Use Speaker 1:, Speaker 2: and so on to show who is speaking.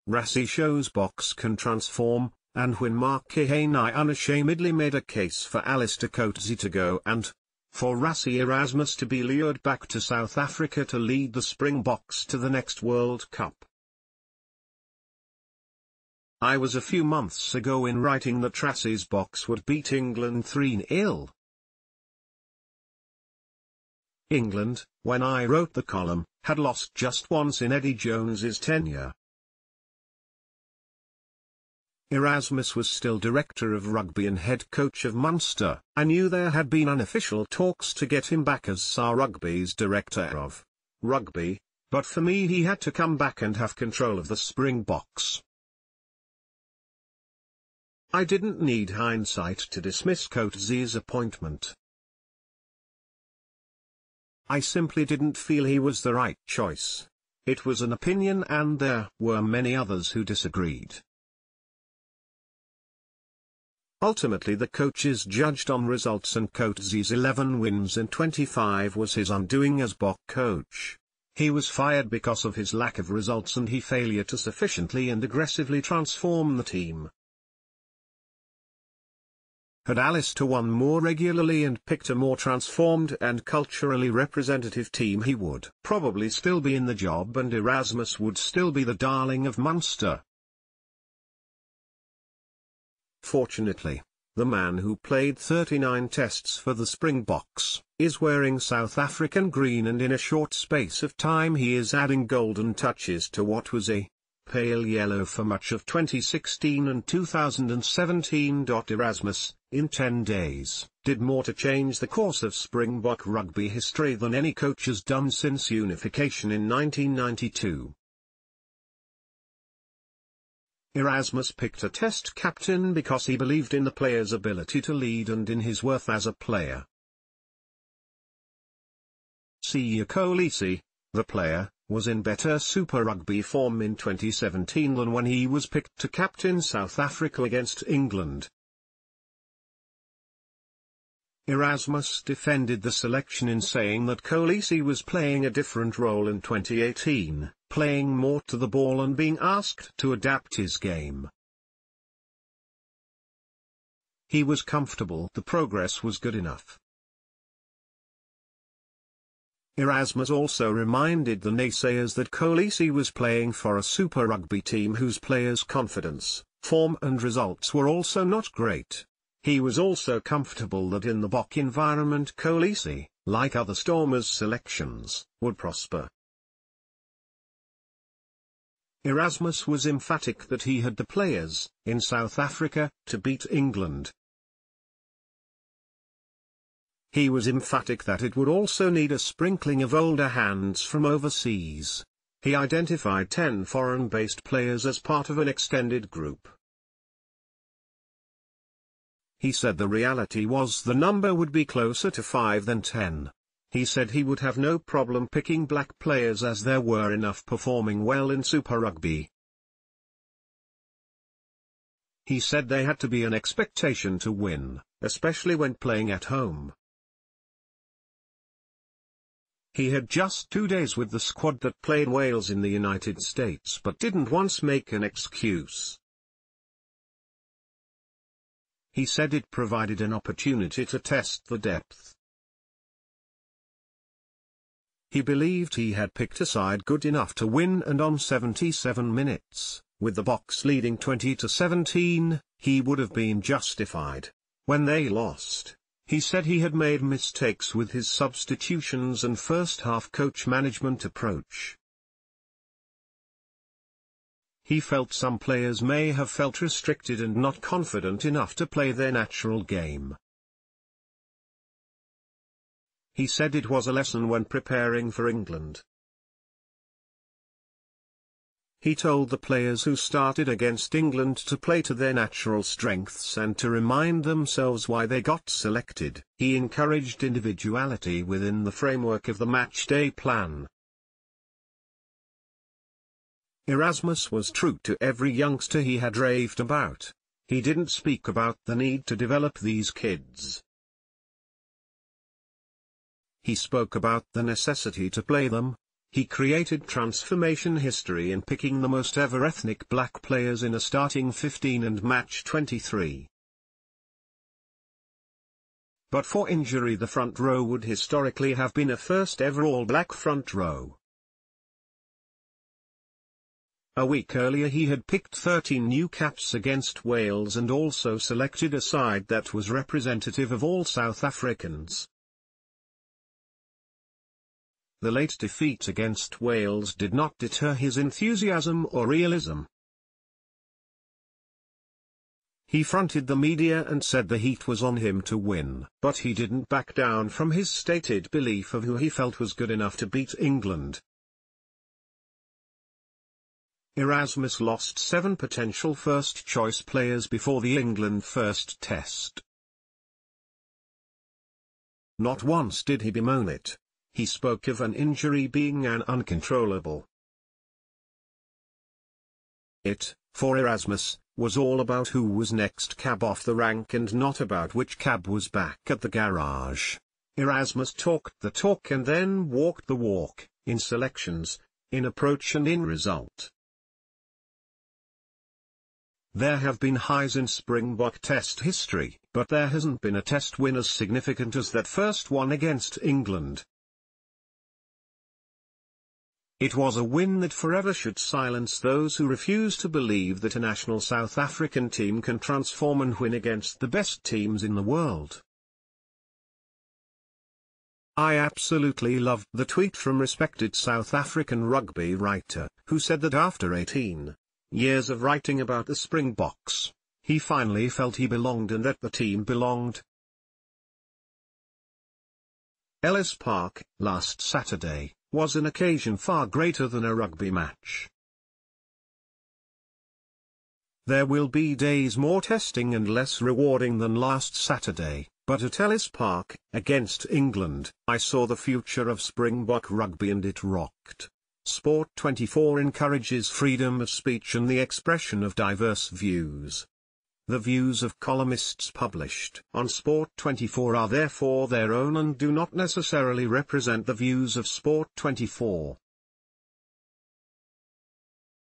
Speaker 1: Rassie shows Boks can transform, and when Mark Keohane I unashamedly made a case for Allister Coetzee to go and for Rassie Erasmus to be lured back to South Africa to lead the Springboks to the next World Cup. I was a few months ago in writing that Rassie's Boks would beat England 3-0. England, when I wrote the column, had lost just once in Eddie Jones's tenure. Erasmus was still director of rugby and head coach of Munster. I knew there had been unofficial talks to get him back as SA Rugby's director of rugby, but for me he had to come back and have control of the Springboks. I didn't need hindsight to dismiss Coetzee's appointment. I simply didn't feel he was the right choice. It was an opinion and there were many others who disagreed. Ultimately the coaches judged on results and Coetzee's 11 wins in 25 was his undoing as Boks coach. He was fired because of his lack of results and his failure to sufficiently and aggressively transform the team. Had Allister won more regularly and picked a more transformed and culturally representative team, he would probably still be in the job and Erasmus would still be the darling of Munster. Fortunately, the man who played 39 tests for the Springboks is wearing South African green, and in a short space of time he is adding golden touches to what was a pale yellow for much of 2016 and 2017. Erasmus, in 10 days, did more to change the course of Springbok rugby history than any coach has done since unification in 1992. Erasmus picked a test captain because he believed in the player's ability to lead and in his worth as a player. Allister Coetzee, the player, was in better Super Rugby form in 2017 than when he was picked to captain South Africa against England. Erasmus defended the selection in saying that Coetzee was playing a different role in 2018, playing more to the ball and being asked to adapt his game. He was comfortable the progress was good enough. Erasmus also reminded the naysayers that Coetzee was playing for a Super Rugby team whose players' confidence, form and results were also not great. He was also comfortable that in the Boks environment Coetzee, like other Stormers selections, would prosper. Erasmus was emphatic that he had the players, in South Africa, to beat England. He was emphatic that it would also need a sprinkling of older hands from overseas. He identified 10 foreign-based players as part of an extended group. He said the reality was the number would be closer to 5 than 10. He said he would have no problem picking black players as there were enough performing well in Super Rugby. He said they had to be an expectation to win, especially when playing at home. He had just 2 days with the squad that played Wales in the United States but didn't once make an excuse. He said it provided an opportunity to test the depth. He believed he had picked a side good enough to win, and on 77 minutes, with the Boks leading 20-17, he would have been justified. When they lost, he said he had made mistakes with his substitutions and first-half coach management approach. He felt some players may have felt restricted and not confident enough to play their natural game. He said it was a lesson when preparing for England. He told the players who started against England to play to their natural strengths and to remind themselves why they got selected. He encouraged individuality within the framework of the match-day plan. Erasmus was true to every youngster he had raved about. He didn't speak about the need to develop these kids. He spoke about the necessity to play them. He created transformation history in picking the most ever ethnic black players in a starting 15 and match 23. But for injury the front row would historically have been a first ever all-black front row. A week earlier he had picked 13 new caps against Wales and also selected a side that was representative of all South Africans. The late defeat against Wales did not deter his enthusiasm or realism. He fronted the media and said the heat was on him to win. But he didn't back down from his stated belief of who he felt was good enough to beat England. Erasmus lost 7 potential first-choice players before the England first test. Not once did he bemoan it. He spoke of an injury being an uncontrollable. It, for Erasmus, was all about who was next cab off the rank and not about which cab was back at the garage. Erasmus talked the talk and then walked the walk, in selections, in approach and in result. There have been highs in Springbok Test history, but there hasn't been a Test win as significant as that first one against England. It was a win that forever should silence those who refuse to believe that a national South African team can transform and win against the best teams in the world. I absolutely loved the tweet from respected South African rugby writer, who said that after 18 years of writing about the Springboks, he finally felt he belonged and that the team belonged. Ellis Park, last Saturday, was an occasion far greater than a rugby match. There will be days more testing and less rewarding than last Saturday, but at Ellis Park, against England, I saw the future of Springbok rugby and it rocked. Sport 24 encourages freedom of speech and the expression of diverse views. The views of columnists published on Sport 24 are therefore their own and do not necessarily represent the views of Sport 24.